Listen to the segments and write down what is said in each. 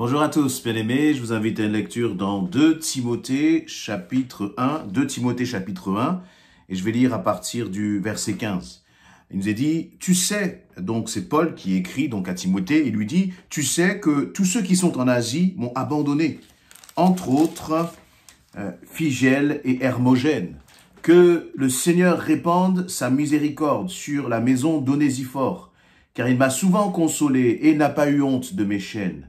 Bonjour à tous, bien-aimés, je vous invite à une lecture dans 2 Timothée chapitre 1, 2 Timothée chapitre 1, et je vais lire à partir du verset 15. Il nous est dit, tu sais, donc c'est Paul qui écrit donc à Timothée, il lui dit, tu sais que tous ceux qui sont en Asie m'ont abandonné, entre autres Phygèle et Hermogène. Que le Seigneur répande sa miséricorde sur la maison d'Onésiphore, car il m'a souvent consolé et n'a pas eu honte de mes chaînes.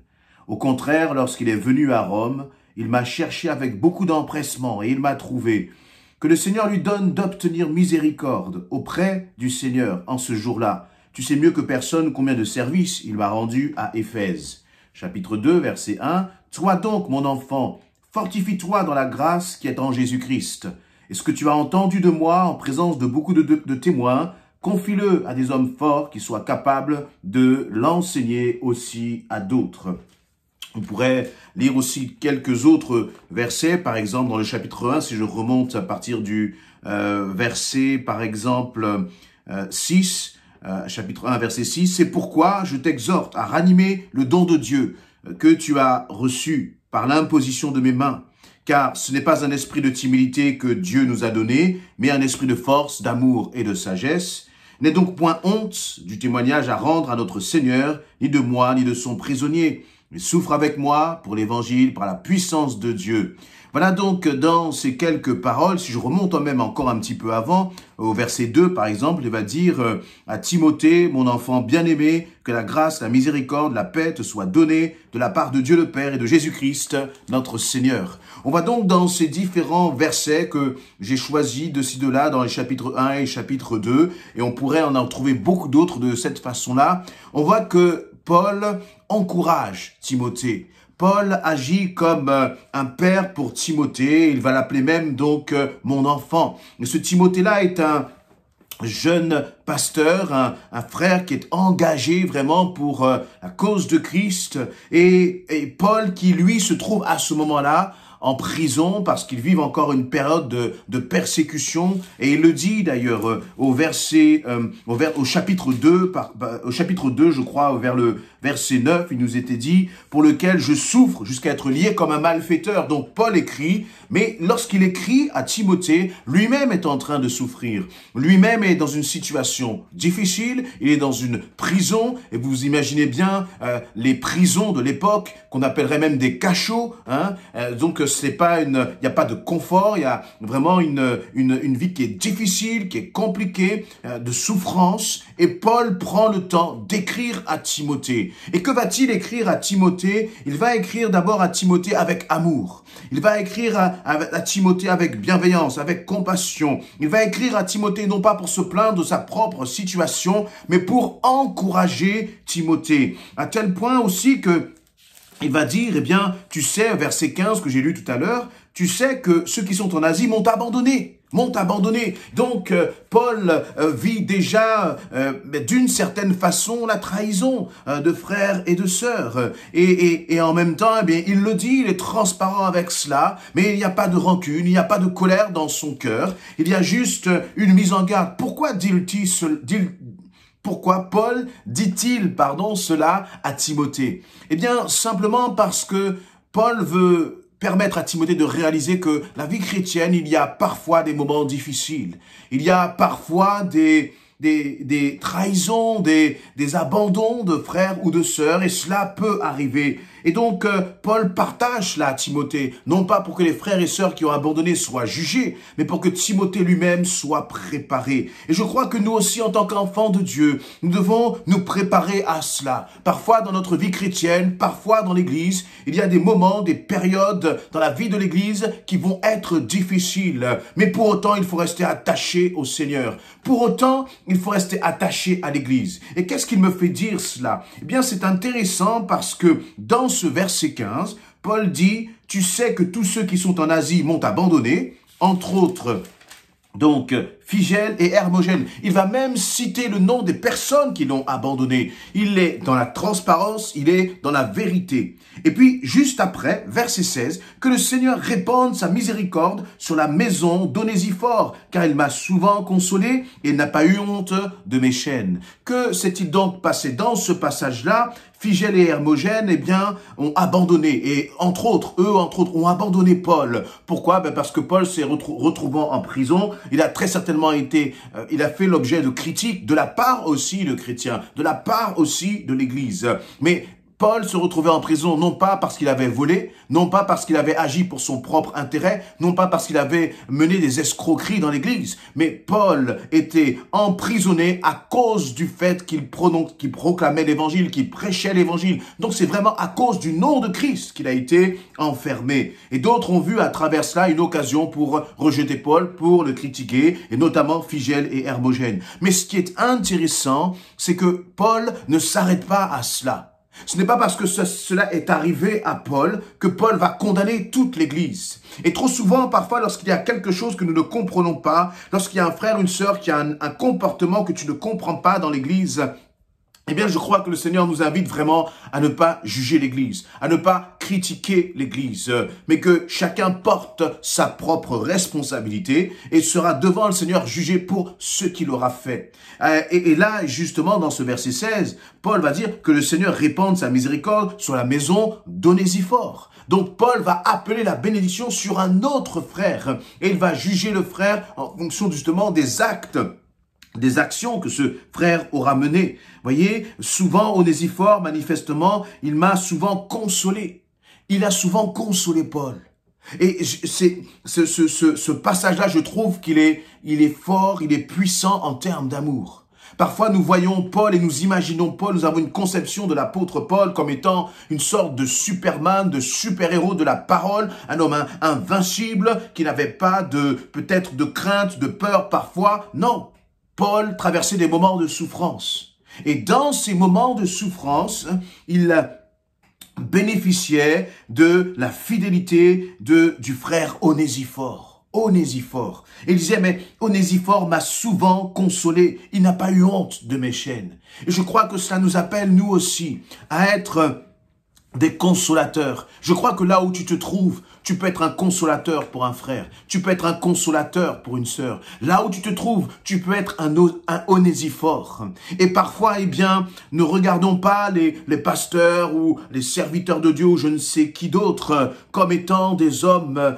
Au contraire, lorsqu'il est venu à Rome, il m'a cherché avec beaucoup d'empressement et il m'a trouvé. Que le Seigneur lui donne d'obtenir miséricorde auprès du Seigneur en ce jour-là. Tu sais mieux que personne combien de services il m'a rendu à Éphèse. Chapitre 2, verset 1. Toi donc, mon enfant, fortifie-toi dans la grâce qui est en Jésus-Christ. Et ce que tu as entendu de moi en présence de beaucoup de témoins, confie-le à des hommes forts qui soient capables de l'enseigner aussi à d'autres. On pourrait lire aussi quelques autres versets, par exemple dans le chapitre 1, si je remonte à partir du verset, par exemple, 6, chapitre 1, verset 6, « C'est pourquoi je t'exhorte à ranimer le don de Dieu que tu as reçu par l'imposition de mes mains, car ce n'est pas un esprit de timidité que Dieu nous a donné, mais un esprit de force, d'amour et de sagesse. N'aie donc point honte du témoignage à rendre à notre Seigneur, ni de moi, ni de son prisonnier, mais souffre avec moi pour l'évangile, par la puissance de Dieu. » Voilà donc dans ces quelques paroles, si je remonte même encore un petit peu avant, au verset 2 par exemple, il va dire à Timothée, mon enfant bien-aimé, que la grâce, la miséricorde, la paix te soient données de la part de Dieu le Père et de Jésus-Christ, notre Seigneur. On va donc dans ces différents versets que j'ai choisis de ci, de là, dans les chapitres 1 et chapitre 2, et on pourrait en trouver beaucoup d'autres de cette façon-là. On voit que Paul encourage Timothée. Paul agit comme un père pour Timothée. Il va l'appeler même donc mon enfant. Et ce Timothée-là est un jeune pasteur, un frère qui est engagé vraiment pour la cause de Christ. Et Paul qui, lui, se trouve à ce moment-là en prison parce qu'ils vivent encore une période de persécution. Et il le dit d'ailleurs au chapitre 2, je crois, vers le verset 9, il nous était dit, pour lequel je souffre jusqu'à être lié comme un malfaiteur. Donc Paul écrit, mais lorsqu'il écrit à Timothée, lui-même est en train de souffrir. Lui-même est dans une situation difficile, il est dans une prison, et vous imaginez bien les prisons de l'époque, qu'on appellerait même des cachots, hein. Donc c'est pas il n'y a pas de confort, il y a vraiment une vie qui est difficile, qui est compliquée, de souffrance, et Paul prend le temps d'écrire à Timothée. Et que va-t-il écrire à Timothée? Il va écrire d'abord à Timothée avec amour. Il va écrire à Timothée avec bienveillance, avec compassion. Il va écrire à Timothée non pas pour se plaindre de sa propre situation, mais pour encourager Timothée. À tel point aussi que il va dire, eh bien, tu sais, verset 15 que j'ai lu tout à l'heure, tu sais que ceux qui sont en Asie m'ont abandonné. Donc, Paul vit déjà d'une certaine façon la trahison de frères et de sœurs. Et en même temps, eh bien, il le dit, il est transparent avec cela, mais il n'y a pas de rancune, il n'y a pas de colère dans son cœur. Il y a juste une mise en garde. Pourquoi Paul dit-il, cela à Timothée? Eh bien, simplement parce que Paul veut permettre à Timothée de réaliser que la vie chrétienne, il y a parfois des moments difficiles. Il y a parfois des trahisons, des abandons de frères ou de sœurs, et cela peut arriver. Et donc, Paul partage cela à Timothée, non pas pour que les frères et sœurs qui ont abandonné soient jugés, mais pour que Timothée lui-même soit préparé. Et je crois que nous aussi, en tant qu'enfants de Dieu, nous devons nous préparer à cela. Parfois dans notre vie chrétienne, parfois dans l'Église, il y a des moments, des périodes dans la vie de l'Église qui vont être difficiles. Mais pour autant, il faut rester attaché au Seigneur. Pour autant, il faut rester attaché à l'Église. Et qu'est-ce qu'il me fait dire cela? Eh bien, c'est intéressant parce que dans ce verset 15, Paul dit, tu sais que tous ceux qui sont en Asie m'ont abandonné, entre autres, donc, Phygèle et Hermogène. Il va même citer le nom des personnes qui l'ont abandonné. Il est dans la transparence, il est dans la vérité. Et puis, juste après, verset 16, que le Seigneur répande sa miséricorde sur la maison d'Onésiphore, car il m'a souvent consolé et n'a pas eu honte de mes chaînes. Que s'est-il donc passé dans ce passage-là? Phygèle et Hermogène, eh bien, ont abandonné. Et entre autres, ont abandonné Paul. Pourquoi? Parce que Paul s'est retrouvant en prison. Il a très certainement il a fait l'objet de critiques de la part aussi de chrétiens, de la part aussi de l'Église. Mais Paul se retrouvait en prison non pas parce qu'il avait volé, non pas parce qu'il avait agi pour son propre intérêt, non pas parce qu'il avait mené des escroqueries dans l'église, mais Paul était emprisonné à cause du fait qu'il proclamait l'évangile, qu'il prêchait l'évangile. Donc c'est vraiment à cause du nom de Christ qu'il a été enfermé. Et d'autres ont vu à travers cela une occasion pour rejeter Paul, pour le critiquer, et notamment Phygèle et Hermogène. Mais ce qui est intéressant, c'est que Paul ne s'arrête pas à cela. Ce n'est pas parce que cela est arrivé à Paul que Paul va condamner toute l'Église. Et trop souvent, parfois, lorsqu'il y a quelque chose que nous ne comprenons pas, lorsqu'il y a un frère ou une sœur qui a un comportement que tu ne comprends pas dans l'Église, eh bien, je crois que le Seigneur nous invite vraiment à ne pas juger l'Église, à ne pas critiquer l'Église, mais que chacun porte sa propre responsabilité et sera devant le Seigneur jugé pour ce qu'il aura fait. Et là, justement, dans ce verset 16, Paul va dire que le Seigneur répande sa miséricorde sur la maison d'Onésiphore. Donc, Paul va appeler la bénédiction sur un autre frère et il va juger le frère en fonction justement des actions que ce frère aura menées. Voyez, souvent, Onésiphore, manifestement, il m'a souvent consolé. Il a souvent consolé Paul. Et ce passage-là, je trouve qu'il est fort, il est puissant en termes d'amour. Parfois, nous voyons Paul et nous imaginons Paul, nous avons une conception de l'apôtre Paul comme étant une sorte de Superman, de super-héros de la parole, un homme invincible qui n'avait pas peut-être de crainte, de peur parfois. Non, Paul traversait des moments de souffrance. Et dans ces moments de souffrance, il bénéficiait de la fidélité du frère Onésiphore. Onésiphore. Et il disait, mais Onésiphore m'a souvent consolé. Il n'a pas eu honte de mes chaînes. Et je crois que cela nous appelle, nous aussi, à être des consolateurs. Je crois que là où tu te trouves, tu peux être un consolateur pour un frère. Tu peux être un consolateur pour une sœur. Là où tu te trouves, tu peux être un Onésiphore. Et parfois, eh bien, ne regardons pas les pasteurs ou les serviteurs de Dieu ou je ne sais qui d'autre comme étant des hommes,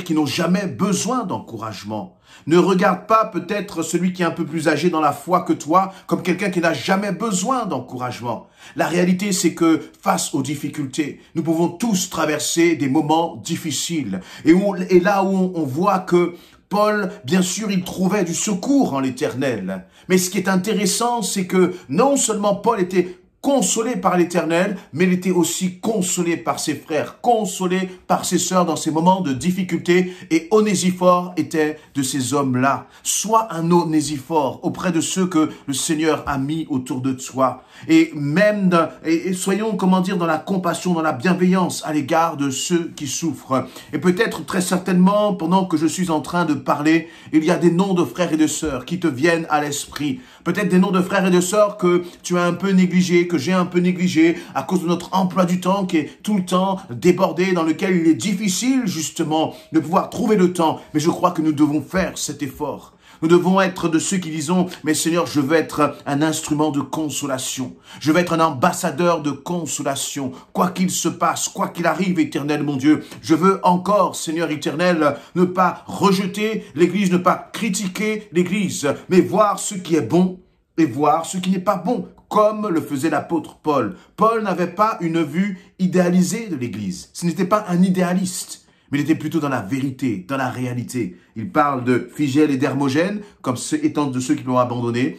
qui n'ont jamais besoin d'encouragement. Ne regarde pas peut-être celui qui est un peu plus âgé dans la foi que toi comme quelqu'un qui n'a jamais besoin d'encouragement. La réalité, c'est que face aux difficultés, nous pouvons tous traverser des moments difficiles. Et là où on voit que Paul, bien sûr, il trouvait du secours en l'Éternel. Mais ce qui est intéressant, c'est que non seulement Paul était consolé par l'Éternel, mais il était aussi consolé par ses frères, consolé par ses sœurs dans ces moments de difficulté. Et Onésiphore était de ces hommes-là. Sois un Onésiphore auprès de ceux que le Seigneur a mis autour de toi. Et même, soyons, dans la compassion, dans la bienveillance à l'égard de ceux qui souffrent. Et peut-être, très certainement, pendant que je suis en train de parler, il y a des noms de frères et de sœurs qui te viennent à l'esprit. Peut-être des noms de frères et de sœurs que tu as un peu négligés, que j'ai un peu négligé à cause de notre emploi du temps qui est tout le temps débordé, dans lequel il est difficile justement de pouvoir trouver le temps. Mais je crois que nous devons faire cet effort. Nous devons être de ceux qui disons, mais Seigneur, je veux être un instrument de consolation. Je veux être un ambassadeur de consolation. Quoi qu'il se passe, quoi qu'il arrive, Éternel, mon Dieu, je veux encore, Seigneur éternel, ne pas rejeter l'Église, ne pas critiquer l'Église, mais voir ce qui est bon et voir ce qui n'est pas bon, comme le faisait l'apôtre Paul. Paul n'avait pas une vue idéalisée de l'Église. Ce n'était pas un idéaliste, mais il était plutôt dans la vérité, dans la réalité. Il parle de Phygèle et d'Hermogène comme étant de ceux qui l'ont abandonné,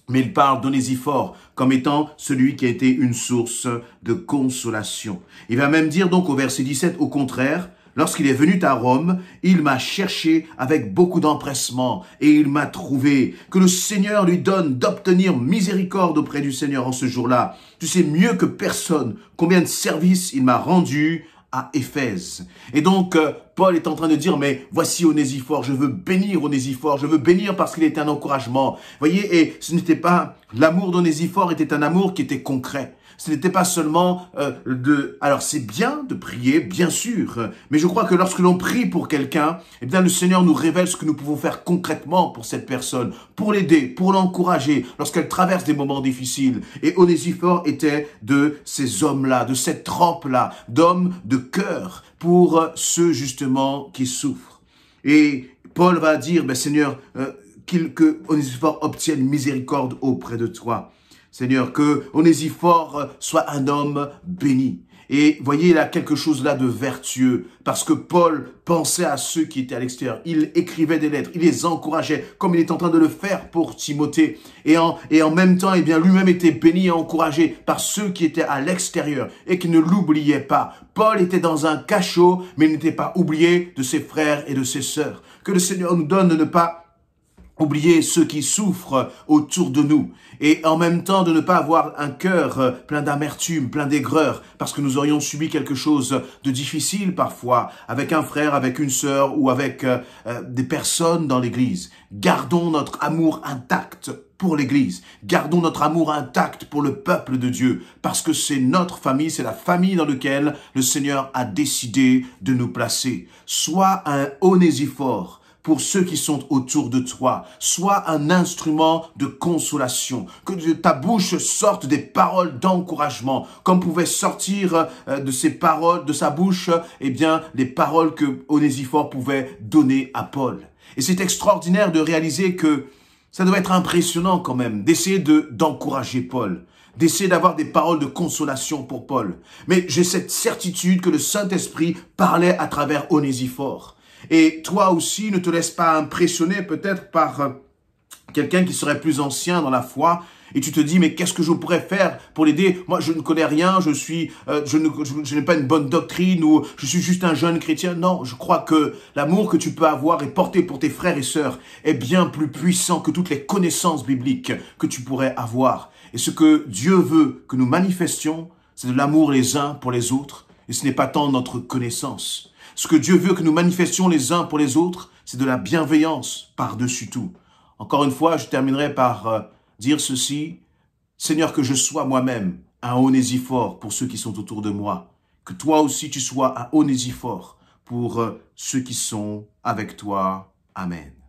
mais il parle d'Onésiphore comme étant celui qui a été une source de consolation. Il va même dire donc au verset 17, au contraire, lorsqu'il est venu à Rome, il m'a cherché avec beaucoup d'empressement et il m'a trouvé. Que le Seigneur lui donne d'obtenir miséricorde auprès du Seigneur en ce jour-là. Tu sais mieux que personne combien de services il m'a rendu à Éphèse. Et donc, Paul est en train de dire, mais voici Onésiphore, je veux bénir Onésiphore, je veux bénir parce qu'il était un encouragement. Voyez, et ce n'était pas, l'amour d'Onésiphore était un amour qui était concret. Ce n'était pas seulement alors c'est bien de prier, bien sûr, mais je crois que lorsque l'on prie pour quelqu'un, eh bien le Seigneur nous révèle ce que nous pouvons faire concrètement pour cette personne, pour l'aider, pour l'encourager, lorsqu'elle traverse des moments difficiles. Et Onésiphore était de ces hommes-là, de cette trempe-là, d'hommes de cœur, pour ceux justement qui souffrent. Et Paul va dire, ben Seigneur, que Onésiphore obtienne miséricorde auprès de toi. Seigneur, que Onésiphore soit un homme béni. Et voyez, il y a quelque chose là de vertueux, parce que Paul pensait à ceux qui étaient à l'extérieur. Il écrivait des lettres, il les encourageait, comme il est en train de le faire pour Timothée. Et en même temps, eh bien, lui-même était béni et encouragé par ceux qui étaient à l'extérieur et qui ne l'oubliaient pas. Paul était dans un cachot, mais il n'était pas oublié de ses frères et de ses sœurs. Que le Seigneur nous donne de ne pas oublier ceux qui souffrent autour de nous et en même temps de ne pas avoir un cœur plein d'amertume, plein d'aigreur, parce que nous aurions subi quelque chose de difficile parfois avec un frère, avec une sœur ou avec des personnes dans l'Église. Gardons notre amour intact pour l'Église. Gardons notre amour intact pour le peuple de Dieu, parce que c'est notre famille, c'est la famille dans laquelle le Seigneur a décidé de nous placer. Sois un Onésiphore pour ceux qui sont autour de toi. Sois un instrument de consolation. Que de ta bouche sortent des paroles d'encouragement, comme pouvaient sortir de ces paroles, de sa bouche, eh bien, les paroles que Onésiphore pouvait donner à Paul. Et c'est extraordinaire de réaliser que ça doit être impressionnant quand même, d'essayer d'encourager Paul, d'essayer d'avoir des paroles de consolation pour Paul. Mais j'ai cette certitude que le Saint-Esprit parlait à travers Onésiphore. Et toi aussi, ne te laisse pas impressionner peut-être par quelqu'un qui serait plus ancien dans la foi et tu te dis, mais qu'est-ce que je pourrais faire pour l'aider? Moi, je ne connais rien, je n'ai pas une bonne doctrine ou je suis juste un jeune chrétien. Non, je crois que l'amour que tu peux avoir et porter pour tes frères et sœurs est bien plus puissant que toutes les connaissances bibliques que tu pourrais avoir. Et ce que Dieu veut que nous manifestions, c'est de l'amour les uns pour les autres et ce n'est pas tant notre connaissance. Ce que Dieu veut que nous manifestions les uns pour les autres, c'est de la bienveillance par-dessus tout. Encore une fois, je terminerai par dire ceci. Seigneur, que je sois moi-même un Onésiphore pour ceux qui sont autour de moi. Que toi aussi tu sois un Onésiphore pour ceux qui sont avec toi. Amen.